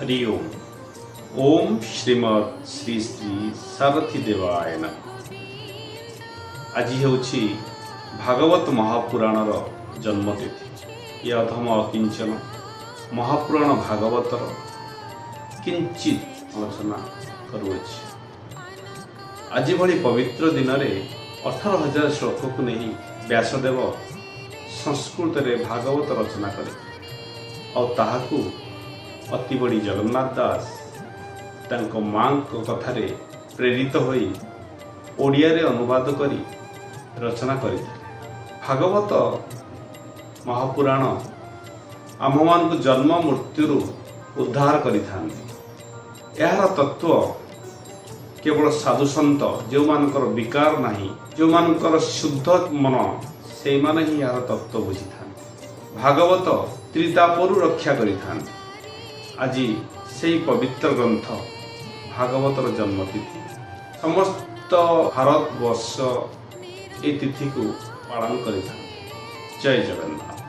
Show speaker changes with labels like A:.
A: हरि ओम। ओम श्रीमद श्री श्री सारथी देवाय नमः। आज होछि भागवत महापुराणर जन्मतिथि। यह अधम अकिंचन महापुराण भागवतर किंचित आलोचना करुअछि। आज भली पवित्र दिन में 18,000 श्लोक को नहीं व्यासदेव संस्कृत रे भागवत रचना करे और ताहाकू अति बड़ी जगन्नाथ दास तांको मां को कथारे प्रेरित होई ओडिया रे अनुवाद करी रचना करिथिले। भागवत महापुराण आम को जन्म मृत्यु उद्धार करिथांती। यार तत्व केवल साधु सन्त जो मानकर विकार नहीं, जो मानकर शुद्ध मन से माने ही यार तत्व बुझी था। भागवत त्रितापरु रक्षा करिथांती। आज से पवित्र ग्रंथ भागवतर जन्मतिथि समस्त भारत वर्ष ए तिथि को पालन करिथांती। जय जगन्नाथ।